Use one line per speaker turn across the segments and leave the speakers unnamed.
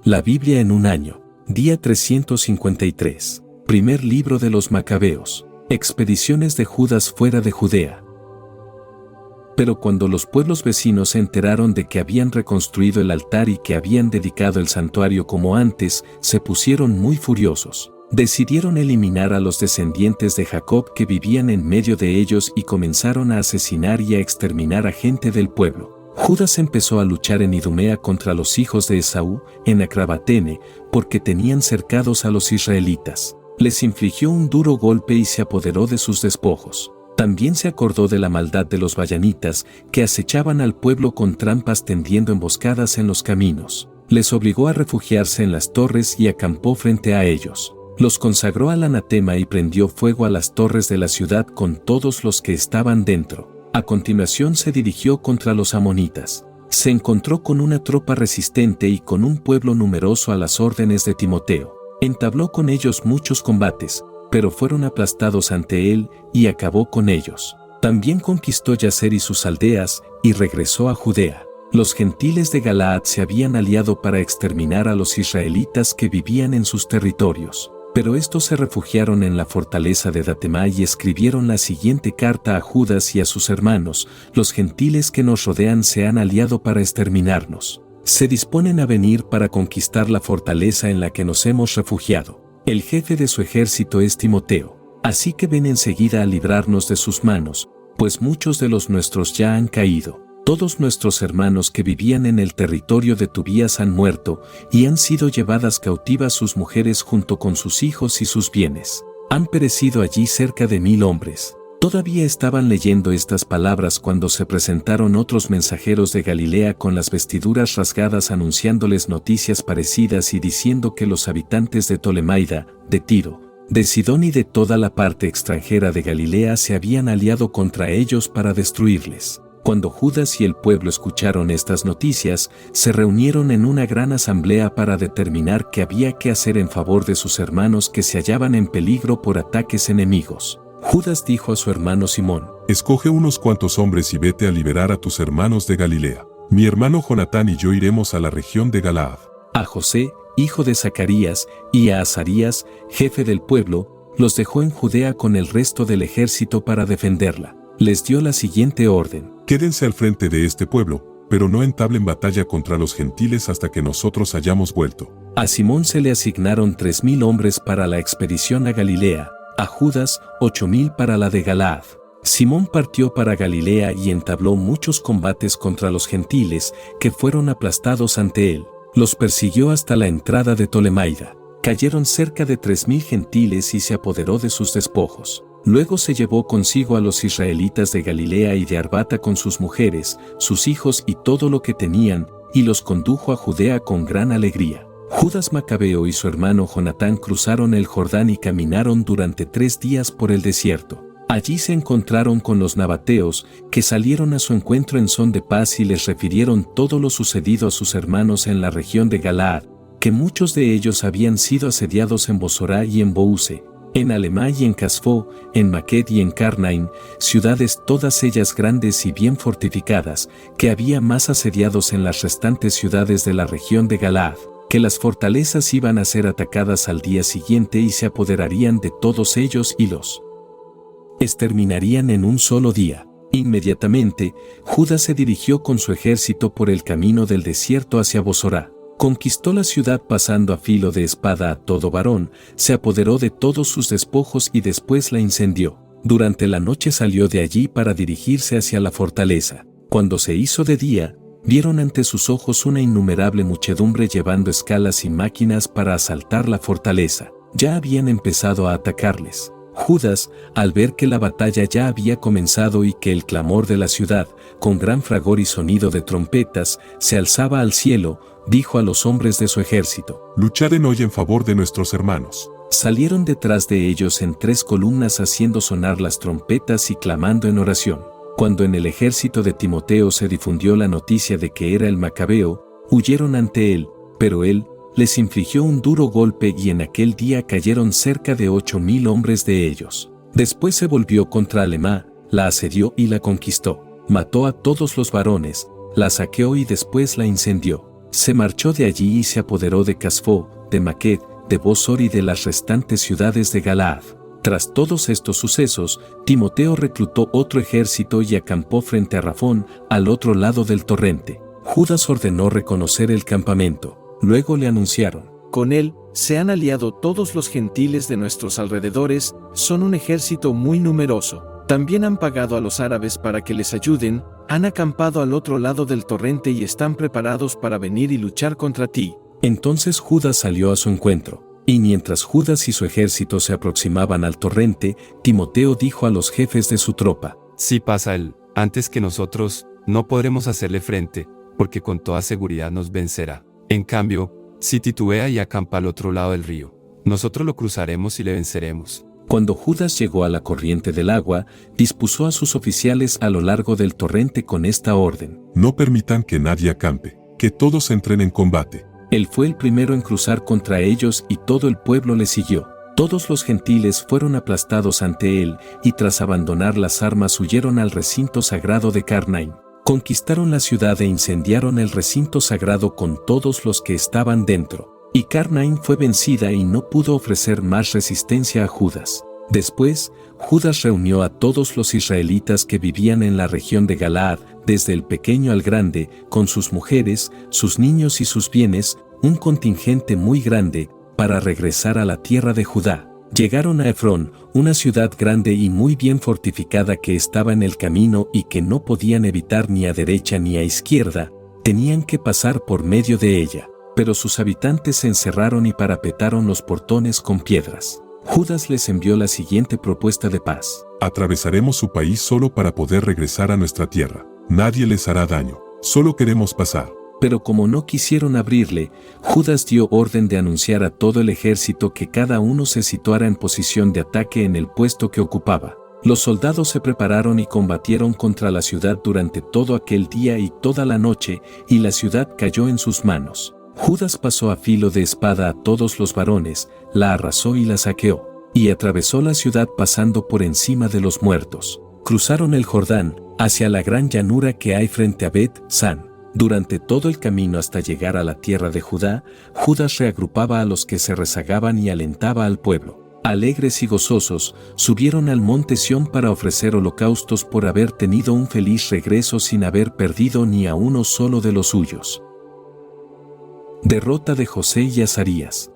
La Biblia en un año. Día 353. Primer libro de los Macabeos. Expediciones de Judas fuera de Judea. Pero cuando los pueblos vecinos se enteraron de que habían reconstruido el altar y que habían dedicado el santuario como antes, se pusieron muy furiosos. Decidieron eliminar a los descendientes de Jacob que vivían en medio de ellos y comenzaron a asesinar y a exterminar a gente del pueblo. Judas empezó a luchar en Idumea contra los hijos de Esaú, en Acrabatene, porque tenían cercados a los israelitas. Les infligió un duro golpe y se apoderó de sus despojos. También se acordó de la maldad de los vallanitas, que acechaban al pueblo con trampas tendiendo emboscadas en los caminos. Les obligó a refugiarse en las torres y acampó frente a ellos. Los consagró al anatema y prendió fuego a las torres de la ciudad con todos los que estaban dentro. A continuación se dirigió contra los amonitas. Se encontró con una tropa resistente y con un pueblo numeroso a las órdenes de Timoteo. Entabló con ellos muchos combates, pero fueron aplastados ante él y acabó con ellos. También conquistó Yazer y sus aldeas y regresó a Judea. Los gentiles de Galaad se habían aliado para exterminar a los israelitas que vivían en sus territorios. Pero estos se refugiaron en la fortaleza de Datemá y escribieron la siguiente carta a Judas y a sus hermanos: los gentiles que nos rodean se han aliado para exterminarnos. Se disponen a venir para conquistar la fortaleza en la que nos hemos refugiado. El jefe de su ejército es Timoteo, así que ven enseguida a librarnos de sus manos, pues muchos de los nuestros ya han caído. Todos nuestros hermanos que vivían en el territorio de Tobías han muerto, y han sido llevadas cautivas sus mujeres junto con sus hijos y sus bienes. Han perecido allí cerca de 1000 hombres. Todavía estaban leyendo estas palabras cuando se presentaron otros mensajeros de Galilea con las vestiduras rasgadas anunciándoles noticias parecidas y diciendo que los habitantes de Tolemaida, de Tiro, de Sidón y de toda la parte extranjera de Galilea se habían aliado contra ellos para destruirles. Cuando Judas y el pueblo escucharon estas noticias, se reunieron en una gran asamblea para determinar qué había que hacer en favor de sus hermanos que se hallaban en peligro por ataques enemigos. Judas dijo a su hermano Simón:
escoge unos cuantos hombres y vete a liberar a tus hermanos de Galilea. Mi hermano Jonatán y yo iremos a la región de Galaad.
A José, hijo de Zacarías, y a Azarías, jefe del pueblo, los dejó en Judea con el resto del ejército para defenderla. Les dio la siguiente orden:
quédense al frente de este pueblo, pero no entablen batalla contra los gentiles hasta que nosotros hayamos vuelto.
A Simón se le asignaron 3000 hombres para la expedición a Galilea, a Judas 8000 para la de Galaad. Simón partió para Galilea y entabló muchos combates contra los gentiles, que fueron aplastados ante él. Los persiguió hasta la entrada de Tolemaida. Cayeron cerca de 3000 gentiles y se apoderó de sus despojos. Luego se llevó consigo a los israelitas de Galilea y de Arbata con sus mujeres, sus hijos y todo lo que tenían, y los condujo a Judea con gran alegría. Judas Macabeo y su hermano Jonatán cruzaron el Jordán y caminaron durante 3 días por el desierto. Allí se encontraron con los nabateos, que salieron a su encuentro en son de paz y les refirieron todo lo sucedido a sus hermanos en la región de Galaad, que muchos de ellos habían sido asediados en Bosorá y en Bouse, en Alemá y en Casfo, en Maqued y en Carnaim, ciudades todas ellas grandes y bien fortificadas, que había más asediados en las restantes ciudades de la región de Galaad, que las fortalezas iban a ser atacadas al día siguiente y se apoderarían de todos ellos y los exterminarían en un solo día. Inmediatamente, Judas se dirigió con su ejército por el camino del desierto hacia Bosorá. Conquistó la ciudad pasando a filo de espada a todo varón, se apoderó de todos sus despojos y después la incendió. Durante la noche salió de allí para dirigirse hacia la fortaleza. Cuando se hizo de día, vieron ante sus ojos una innumerable muchedumbre llevando escalas y máquinas para asaltar la fortaleza. Ya habían empezado a atacarles. Judas, al ver que la batalla ya había comenzado y que el clamor de la ciudad, con gran fragor y sonido de trompetas, se alzaba al cielo, dijo a los hombres de su ejército:
luchaden hoy en favor de nuestros hermanos.
Salieron detrás de ellos en 3 columnas haciendo sonar las trompetas y clamando en oración. Cuando en el ejército de Timoteo se difundió la noticia de que era el Macabeo, huyeron ante él, pero él les infligió un duro golpe y en aquel día cayeron cerca de 8000 hombres de ellos. Después se volvió contra Alemá, la asedió y la conquistó. Mató a todos los varones, la saqueó y después la incendió. Se marchó de allí y se apoderó de Casfo, de Maqued, de Bosor y de las restantes ciudades de Galaad. Tras todos estos sucesos, Timoteo reclutó otro ejército y acampó frente a Rafón, al otro lado del torrente. Judas ordenó reconocer el campamento. Luego le anunciaron:
con él se han aliado todos los gentiles de nuestros alrededores, son un ejército muy numeroso. También han pagado a los árabes para que les ayuden, han acampado al otro lado del torrente y están preparados para venir y luchar contra ti.
Entonces Judas salió a su encuentro. Y mientras Judas y su ejército se aproximaban al torrente, Timoteo dijo a los jefes de su tropa:
si pasa él antes que nosotros, no podremos hacerle frente, porque con toda seguridad nos vencerá. En cambio, si titubea y acampa al otro lado del río, nosotros lo cruzaremos y le venceremos.
Cuando Judas llegó a la corriente del agua, dispuso a sus oficiales a lo largo del torrente con esta orden:
no permitan que nadie acampe, que todos entren en combate.
Él fue el primero en cruzar contra ellos y todo el pueblo le siguió. Todos los gentiles fueron aplastados ante él y tras abandonar las armas huyeron al recinto sagrado de Carnaim. Conquistaron la ciudad e incendiaron el recinto sagrado con todos los que estaban dentro. Y Carnaim fue vencida y no pudo ofrecer más resistencia a Judas. Después, Judas reunió a todos los israelitas que vivían en la región de Galaad, desde el pequeño al grande, con sus mujeres, sus niños y sus bienes, un contingente muy grande, para regresar a la tierra de Judá. Llegaron a Efrón, una ciudad grande y muy bien fortificada que estaba en el camino y que no podían evitar ni a derecha ni a izquierda, tenían que pasar por medio de ella. Pero sus habitantes se encerraron y parapetaron los portones con piedras. Judas les envió la siguiente propuesta de paz:
atravesaremos su país solo para poder regresar a nuestra tierra. Nadie les hará daño, solo queremos pasar.
Pero como no quisieron abrirle, Judas dio orden de anunciar a todo el ejército que cada uno se situara en posición de ataque en el puesto que ocupaba. Los soldados se prepararon y combatieron contra la ciudad durante todo aquel día y toda la noche, y la ciudad cayó en sus manos. Judas pasó a filo de espada a todos los varones, la arrasó y la saqueó, y atravesó la ciudad pasando por encima de los muertos. Cruzaron el Jordán, hacia la gran llanura que hay frente a Bet-San. Durante todo el camino hasta llegar a la tierra de Judá, Judas reagrupaba a los que se rezagaban y alentaba al pueblo. Alegres y gozosos, subieron al monte Sión para ofrecer holocaustos por haber tenido un feliz regreso sin haber perdido ni a uno solo de los suyos. Derrota de José y Azarías.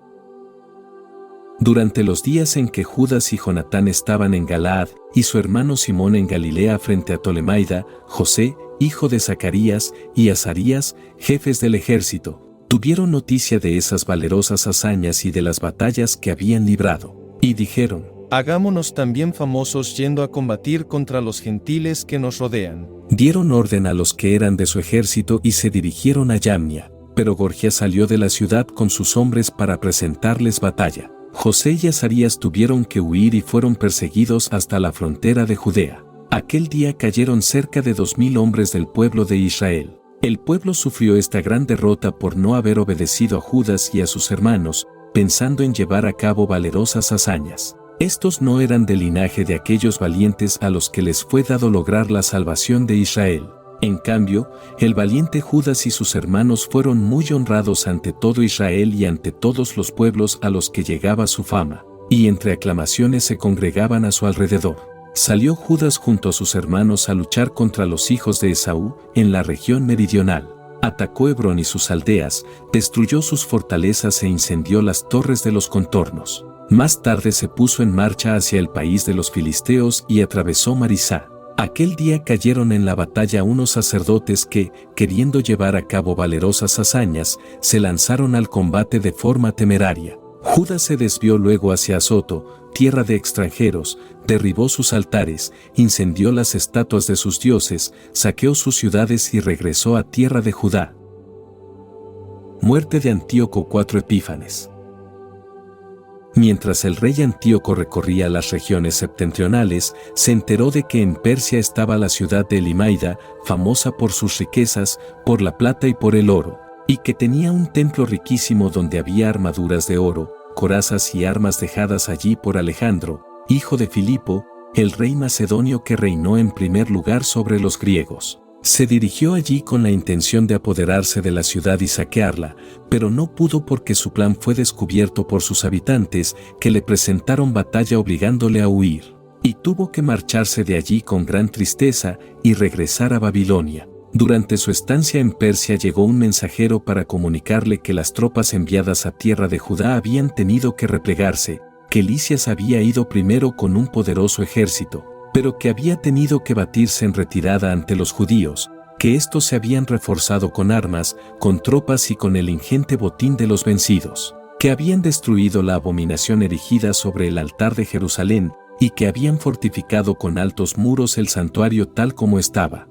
Durante los días en que Judas y Jonatán estaban en Galaad y su hermano Simón en Galilea frente a Tolemaida, José, hijo de Zacarías, y Azarías, jefes del ejército, tuvieron noticia de esas valerosas hazañas y de las batallas que habían librado, y dijeron:
hagámonos también famosos yendo a combatir contra los gentiles que nos rodean.
Dieron orden a los que eran de su ejército y se dirigieron a Yamnia, pero Gorgia salió de la ciudad con sus hombres para presentarles batalla. José y Azarías tuvieron que huir y fueron perseguidos hasta la frontera de Judea. Aquel día cayeron cerca de 2000 hombres del pueblo de Israel. El pueblo sufrió esta gran derrota por no haber obedecido a Judas y a sus hermanos, pensando en llevar a cabo valerosas hazañas. Estos no eran del linaje de aquellos valientes a los que les fue dado lograr la salvación de Israel. En cambio, el valiente Judas y sus hermanos fueron muy honrados ante todo Israel y ante todos los pueblos a los que llegaba su fama, y entre aclamaciones se congregaban a su alrededor. Salió Judas junto a sus hermanos a luchar contra los hijos de Esaú en la región meridional. Atacó Hebrón y sus aldeas, destruyó sus fortalezas e incendió las torres de los contornos. Más tarde se puso en marcha hacia el país de los filisteos y atravesó Marisá. Aquel día cayeron en la batalla unos sacerdotes que, queriendo llevar a cabo valerosas hazañas, se lanzaron al combate de forma temeraria. Judas se desvió luego hacia Azoto, tierra de extranjeros, derribó sus altares, incendió las estatuas de sus dioses, saqueó sus ciudades y regresó a tierra de Judá. Muerte de Antíoco IV Epífanes. Mientras el rey Antíoco recorría las regiones septentrionales, se enteró de que en Persia estaba la ciudad de Elimaida, famosa por sus riquezas, por la plata y por el oro, y que tenía un templo riquísimo donde había armaduras de oro, corazas y armas dejadas allí por Alejandro, hijo de Filipo, el rey macedonio que reinó en primer lugar sobre los griegos. Se dirigió allí con la intención de apoderarse de la ciudad y saquearla, pero no pudo porque su plan fue descubierto por sus habitantes, que le presentaron batalla obligándole a huir, y tuvo que marcharse de allí con gran tristeza y regresar a Babilonia. Durante su estancia en Persia llegó un mensajero para comunicarle que las tropas enviadas a tierra de Judá habían tenido que replegarse, que Lisias había ido primero con un poderoso ejército, pero que había tenido que batirse en retirada ante los judíos, que estos se habían reforzado con armas, con tropas y con el ingente botín de los vencidos, que habían destruido la abominación erigida sobre el altar de Jerusalén y que habían fortificado con altos muros el santuario tal como estaba.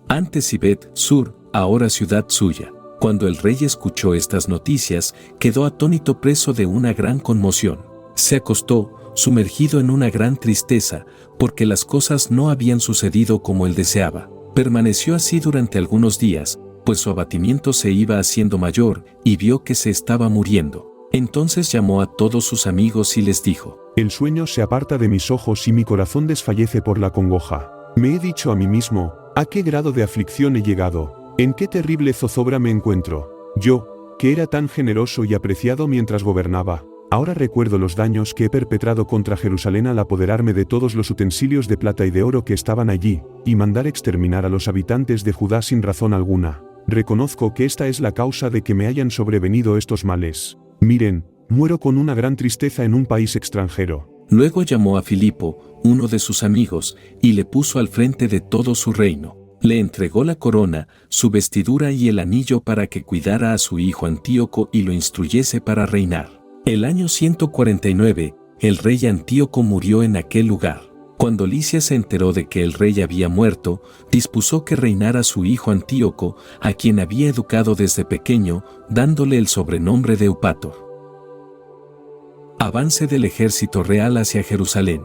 Antes Ibet Sur, ahora ciudad suya. Cuando el rey escuchó estas noticias, quedó atónito, preso de una gran conmoción. Se acostó, sumergido en una gran tristeza, porque las cosas no habían sucedido como él deseaba. Permaneció así durante algunos días, pues su abatimiento se iba haciendo mayor, y vio que se estaba muriendo. Entonces llamó a todos sus amigos y les dijo:
El sueño se aparta de mis ojos y mi corazón desfallece por la congoja. Me he dicho a mí mismo, ¿a qué grado de aflicción he llegado? ¿En qué terrible zozobra me encuentro? Yo, que era tan generoso y apreciado mientras gobernaba, ahora recuerdo los daños que he perpetrado contra Jerusalén al apoderarme de todos los utensilios de plata y de oro que estaban allí, y mandar exterminar a los habitantes de Judá sin razón alguna. Reconozco que esta es la causa de que me hayan sobrevenido estos males. Miren, muero con una gran tristeza en un país extranjero.
Luego llamó a Filipo, uno de sus amigos, y le puso al frente de todo su reino. Le entregó la corona, su vestidura y el anillo para que cuidara a su hijo Antíoco y lo instruyese para reinar. El año 149, el rey Antíoco murió en aquel lugar. Cuando Lisias se enteró de que el rey había muerto, dispuso que reinara su hijo Antíoco, a quien había educado desde pequeño, dándole el sobrenombre de Eupator. Avance del ejército real hacia Jerusalén.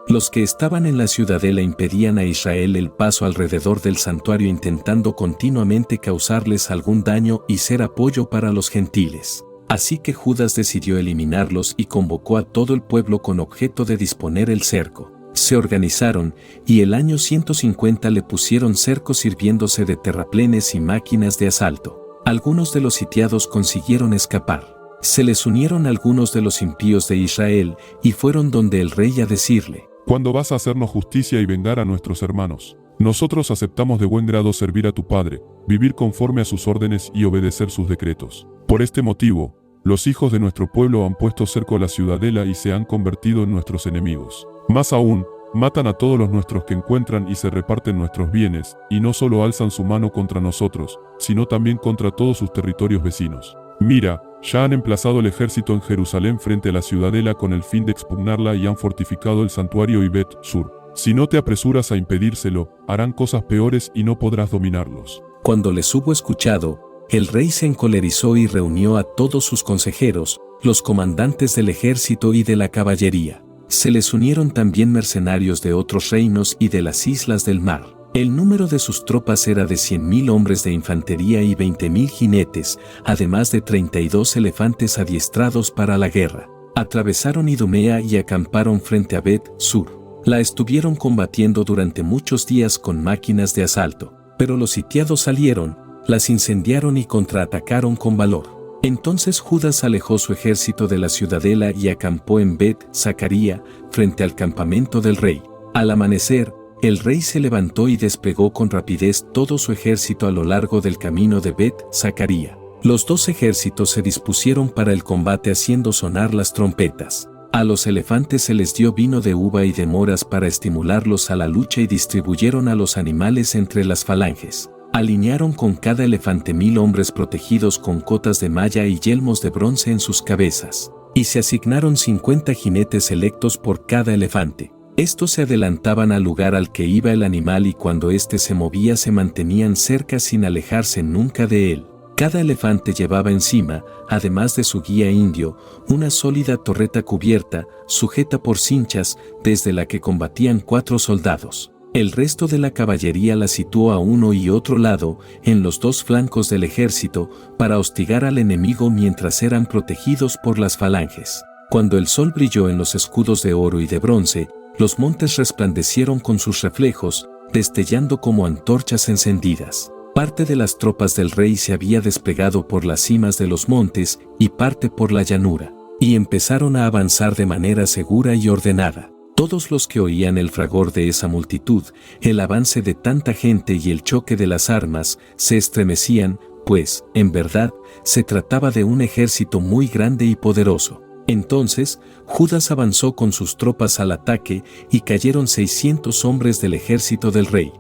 Los que estaban en la ciudadela impedían a Israel el paso alrededor del santuario, intentando continuamente causarles algún daño y ser apoyo para los gentiles. Así que Judas decidió eliminarlos y convocó a todo el pueblo con objeto de disponer el cerco. Se organizaron y el año 150 le pusieron cerco sirviéndose de terraplenes y máquinas de asalto. Algunos de los sitiados consiguieron escapar. Se les unieron algunos de los impíos de Israel y fueron donde el rey a decirle:
¿Cuándo vas a hacernos justicia y vengar a nuestros hermanos? Nosotros aceptamos de buen grado servir a tu padre, vivir conforme a sus órdenes y obedecer sus decretos. Por este motivo, los hijos de nuestro pueblo han puesto cerco a la ciudadela y se han convertido en nuestros enemigos. Más aún, matan a todos los nuestros que encuentran y se reparten nuestros bienes, y no solo alzan su mano contra nosotros, sino también contra todos sus territorios vecinos. Mira, ya han emplazado el ejército en Jerusalén frente a la ciudadela con el fin de expugnarla y han fortificado el santuario Ibet Sur. Si no te apresuras a impedírselo, harán cosas peores y no podrás dominarlos.
Cuando les hubo escuchado, el rey se encolerizó y reunió a todos sus consejeros, los comandantes del ejército y de la caballería. Se les unieron también mercenarios de otros reinos y de las islas del mar. El número de sus tropas era de 100.000 hombres de infantería y 20.000 jinetes, además de 32 elefantes adiestrados para la guerra. Atravesaron Idumea y acamparon frente a Bet Sur. La estuvieron combatiendo durante muchos días con máquinas de asalto, pero los sitiados salieron, las incendiaron y contraatacaron con valor. Entonces Judas alejó su ejército de la ciudadela y acampó en Bet Zacaría, frente al campamento del rey. Al amanecer, el rey se levantó y desplegó con rapidez todo su ejército a lo largo del camino de Bet Zacaría. Los dos ejércitos se dispusieron para el combate haciendo sonar las trompetas. A los elefantes se les dio vino de uva y de moras para estimularlos a la lucha y distribuyeron a los animales entre las falanges. Alinearon con cada elefante 1.000 hombres protegidos con cotas de malla y yelmos de bronce en sus cabezas. Y se asignaron 50 jinetes electos por cada elefante. Estos se adelantaban al lugar al que iba el animal y cuando éste se movía se mantenían cerca sin alejarse nunca de él. Cada elefante llevaba encima, además de su guía indio, una sólida torreta cubierta, sujeta por cinchas, desde la que combatían 4 soldados. El resto de la caballería la situó a uno y otro lado, en los 2 flancos del ejército, para hostigar al enemigo mientras eran protegidos por las falanges. Cuando el sol brilló en los escudos de oro y de bronce, los montes resplandecieron con sus reflejos, destellando como antorchas encendidas. Parte de las tropas del rey se había desplegado por las cimas de los montes y parte por la llanura, y empezaron a avanzar de manera segura y ordenada. Todos los que oían el fragor de esa multitud, el avance de tanta gente y el choque de las armas, se estremecían, pues, en verdad, se trataba de un ejército muy grande y poderoso. Entonces, Judas avanzó con sus tropas al ataque y cayeron 600 hombres del ejército del rey.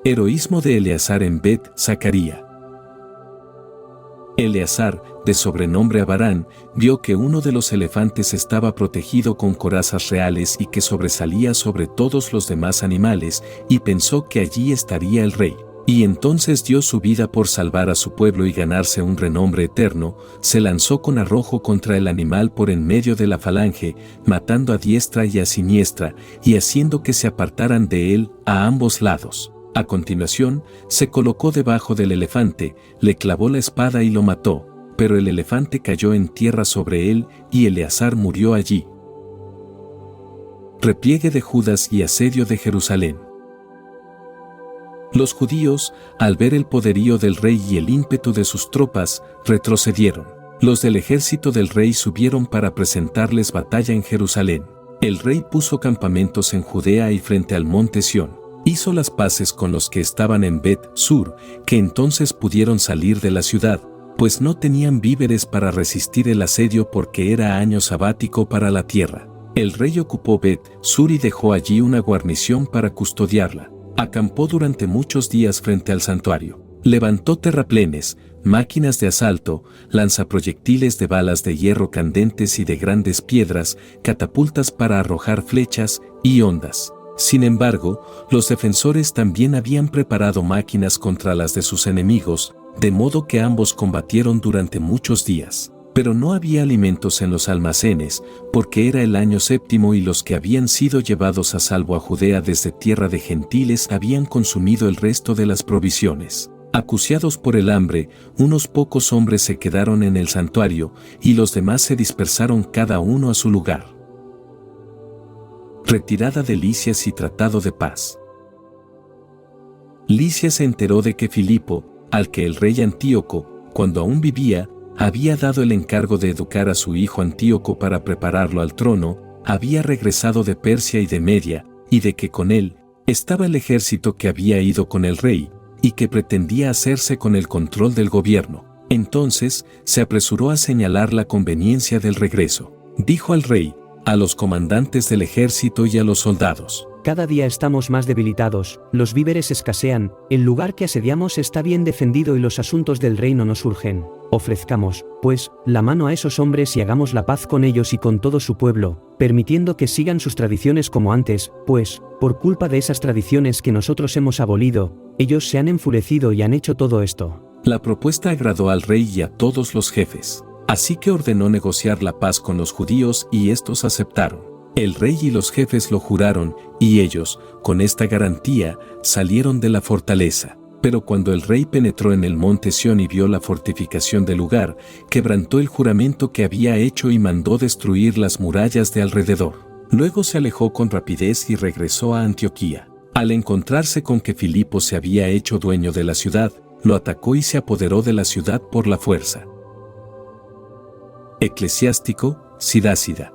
Heroísmo de Eleazar en Bet Zacaría. Eleazar, de sobrenombre Abarán, vio que uno de los elefantes estaba protegido con corazas reales y que sobresalía sobre todos los demás animales, y pensó que allí estaría el rey. Y entonces dio su vida por salvar a su pueblo y ganarse un renombre eterno, se lanzó con arrojo contra el animal por en medio de la falange, matando a diestra y a siniestra, y haciendo que se apartaran de él a ambos lados. A continuación, se colocó debajo del elefante, le clavó la espada y lo mató, pero el elefante cayó en tierra sobre él y Eleazar murió allí. Repliegue de Judas y asedio de Jerusalén. Los judíos, al ver el poderío del rey y el ímpetu de sus tropas, retrocedieron. Los del ejército del rey subieron para presentarles batalla en Jerusalén. El rey puso campamentos en Judea y frente al monte Sión. Hizo las paces con los que estaban en Bet-Sur, que entonces pudieron salir de la ciudad, pues no tenían víveres para resistir el asedio porque era año sabático para la tierra. El rey ocupó Bet-Sur y dejó allí una guarnición para custodiarla. Acampó durante muchos días frente al santuario. Levantó terraplenes, máquinas de asalto, lanzaproyectiles de balas de hierro candentes y de grandes piedras, catapultas para arrojar flechas y ondas. Sin embargo, los defensores también habían preparado máquinas contra las de sus enemigos, de modo que ambos combatieron durante muchos días. Pero no había alimentos en los almacenes, porque era el año séptimo y los que habían sido llevados a salvo a Judea desde tierra de gentiles habían consumido el resto de las provisiones. Acuciados por el hambre, unos pocos hombres se quedaron en el santuario, y los demás se dispersaron cada uno a su lugar. Retirada de Lisias y tratado de paz. Lisias se enteró de que Filipo, al que el rey Antíoco, cuando aún vivía, había dado el encargo de educar a su hijo Antíoco para prepararlo al trono, había regresado de Persia y de Media, y de que con él estaba el ejército que había ido con el rey, y que pretendía hacerse con el control del gobierno. Entonces se apresuró a señalar la conveniencia del regreso. Dijo al rey, a los comandantes del ejército y a los soldados:
Cada día estamos más debilitados, los víveres escasean, el lugar que asediamos está bien defendido y los asuntos del reino nos urgen. Ofrezcamos, pues, la mano a esos hombres y hagamos la paz con ellos y con todo su pueblo, permitiendo que sigan sus tradiciones como antes, pues, por culpa de esas tradiciones que nosotros hemos abolido, ellos se han enfurecido y han hecho todo esto.
La propuesta agradó al rey y a todos los jefes. Así que ordenó negociar la paz con los judíos y estos aceptaron. El rey y los jefes lo juraron, y ellos, con esta garantía, salieron de la fortaleza. Pero cuando el rey penetró en el monte Sión y vio la fortificación del lugar, quebrantó el juramento que había hecho y mandó destruir las murallas de alrededor. Luego se alejó con rapidez y regresó a Antioquía. Al encontrarse con que Filipo se había hecho dueño de la ciudad, lo atacó y se apoderó de la ciudad por la fuerza. Eclesiástico, Sidácida.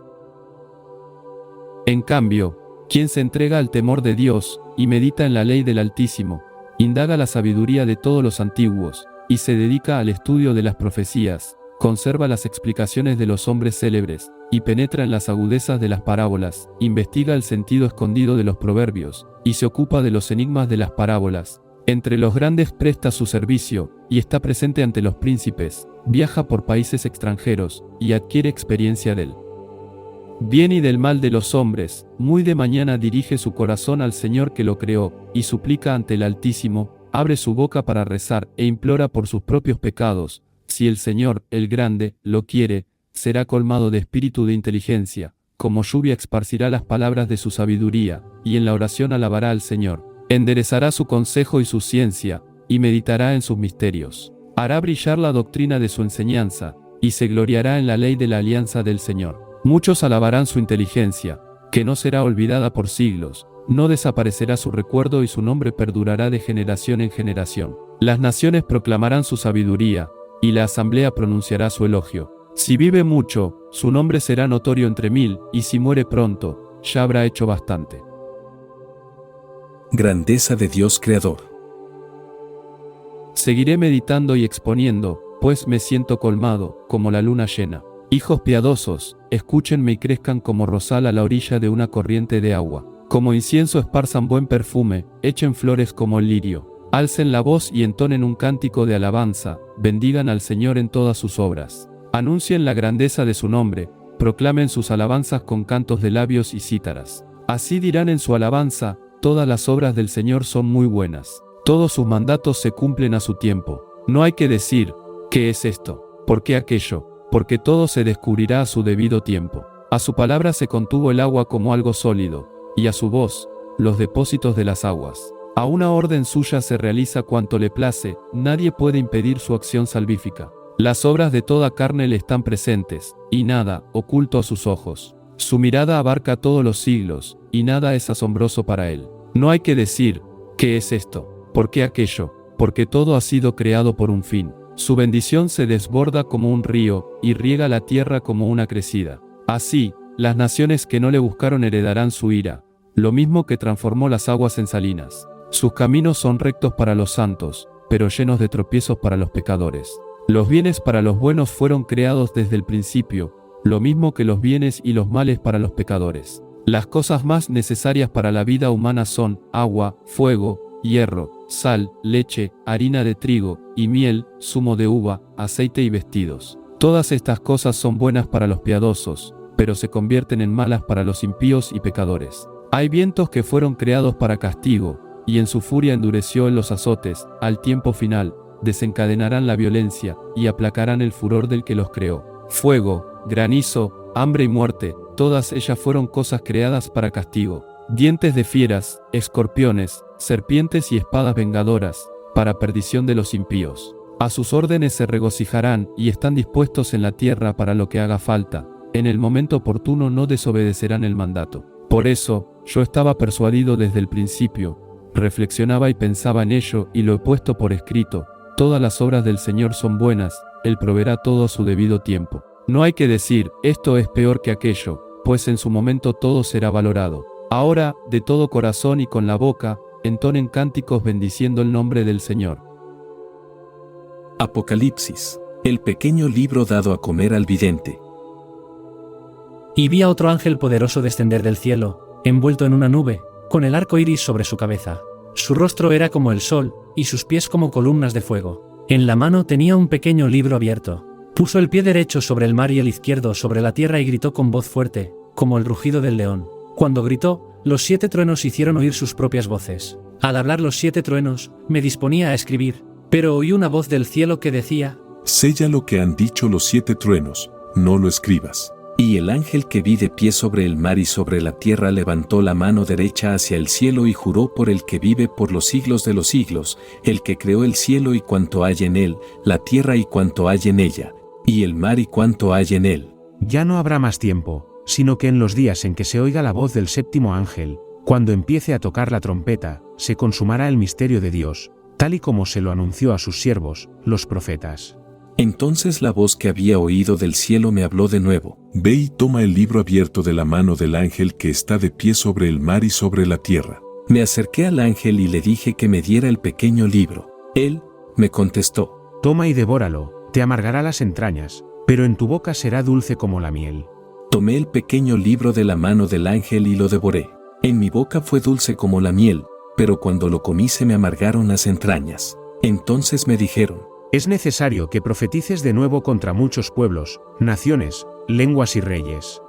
En cambio, quien se entrega al temor de Dios, y medita en la ley del Altísimo, indaga la sabiduría de todos los antiguos, y se dedica al estudio de las profecías, conserva las explicaciones de los hombres célebres, y penetra en las agudezas de las parábolas, investiga el sentido escondido de los proverbios, y se ocupa de los enigmas de las parábolas. Entre los grandes presta su servicio, y está presente ante los príncipes, viaja por países extranjeros, y adquiere experiencia del bien y del mal de los hombres. Muy de mañana dirige su corazón al Señor que lo creó, y suplica ante el Altísimo, abre su boca para rezar, e implora por sus propios pecados. Si el Señor, el grande, lo quiere, será colmado de espíritu de inteligencia, como lluvia esparcirá las palabras de su sabiduría, y en la oración alabará al Señor. Enderezará su consejo y su ciencia, y meditará en sus misterios. Hará brillar la doctrina de su enseñanza, y se gloriará en la ley de la alianza del Señor. Muchos alabarán su inteligencia, que no será olvidada por siglos, no desaparecerá su recuerdo y su nombre perdurará de generación en generación. Las naciones proclamarán su sabiduría, y la asamblea pronunciará su elogio. Si vive mucho, su nombre será notorio entre mil, y si muere pronto, ya habrá hecho bastante.
Grandeza de Dios Creador.
Seguiré meditando y exponiendo, pues me siento colmado, como la luna llena. Hijos piadosos, escúchenme y crezcan como rosal a la orilla de una corriente de agua. Como incienso esparzan buen perfume, echen flores como el lirio. Alcen la voz y entonen un cántico de alabanza, bendigan al Señor en todas sus obras. Anuncien la grandeza de su nombre, proclamen sus alabanzas con cantos de labios y cítaras. Así dirán en su alabanza, todas las obras del Señor son muy buenas. Todos sus mandatos se cumplen a su tiempo. No hay que decir, ¿qué es esto? ¿Por qué aquello? Porque todo se descubrirá a su debido tiempo. A su palabra se contuvo el agua como algo sólido, y a su voz, los depósitos de las aguas. A una orden suya se realiza cuanto le place, nadie puede impedir su acción salvífica. Las obras de toda carne le están presentes, y nada, oculto a sus ojos. Su mirada abarca todos los siglos, y nada es asombroso para él. No hay que decir, ¿qué es esto? ¿Por qué aquello? Porque todo ha sido creado por un fin. Su bendición se desborda como un río, y riega la tierra como una crecida. Así, las naciones que no le buscaron heredarán su ira, lo mismo que transformó las aguas en salinas. Sus caminos son rectos para los santos, pero llenos de tropiezos para los pecadores. Los bienes para los buenos fueron creados desde el principio, lo mismo que los bienes y los males para los pecadores. Las cosas más necesarias para la vida humana son agua, fuego, hierro, sal, leche, harina de trigo y miel, zumo de uva, aceite y vestidos. Todas estas cosas son buenas para los piadosos, pero se convierten en malas para los impíos y pecadores. Hay vientos que fueron creados para castigo, y en su furia endureció en los azotes, al tiempo final, desencadenarán la violencia, y aplacarán el furor del que los creó. Fuego, granizo, hambre y muerte, todas ellas fueron cosas creadas para castigo. Dientes de fieras, escorpiones, serpientes y espadas vengadoras, para perdición de los impíos. A sus órdenes se regocijarán y están dispuestos en la tierra para lo que haga falta. En el momento oportuno no desobedecerán el mandato. Por eso, yo estaba persuadido desde el principio, reflexionaba y pensaba en ello y lo he puesto por escrito. Todas las obras del Señor son buenas, Él proveerá todo a su debido tiempo. No hay que decir, esto es peor que aquello, pues en su momento todo será valorado. Ahora, de todo corazón y con la boca, entonen cánticos bendiciendo el nombre del Señor.
Apocalipsis, el pequeño libro dado a comer al vidente.
Y vi a otro ángel poderoso descender del cielo, envuelto en una nube, con el arco iris sobre su cabeza. Su rostro era como el sol, y sus pies como columnas de fuego. En la mano tenía un pequeño libro abierto. Puso el pie derecho sobre el mar y el izquierdo sobre la tierra y gritó con voz fuerte, como el rugido del león. Cuando gritó, los 7 truenos hicieron oír sus propias voces. Al hablar los 7 truenos, me disponía a escribir, pero oí una voz del cielo que decía:
Sella lo que han dicho los 7 truenos, no lo escribas. Y el ángel que vi de pie sobre el mar y sobre la tierra levantó la mano derecha hacia el cielo y juró por el que vive por los siglos de los siglos, el que creó el cielo y cuanto hay en él, la tierra y cuanto hay en ella, y el mar y cuanto hay en él.
Ya no habrá más tiempo, sino que en los días en que se oiga la voz del 7º ángel, cuando empiece a tocar la trompeta, se consumará el misterio de Dios, tal y como se lo anunció a sus siervos, los profetas.
Entonces la voz que había oído del cielo me habló de nuevo. Ve y toma el libro abierto de la mano del ángel que está de pie sobre el mar y sobre la tierra. Me acerqué al ángel y le dije que me diera el pequeño libro. Él me contestó:
Toma y devóralo, te amargará las entrañas, pero en tu boca será dulce como la miel.
Tomé el pequeño libro de la mano del ángel y lo devoré. En mi boca fue dulce como la miel, pero cuando lo comí se me amargaron las entrañas. Entonces me dijeron:
Es necesario que profetices de nuevo contra muchos pueblos, naciones, lenguas y reyes.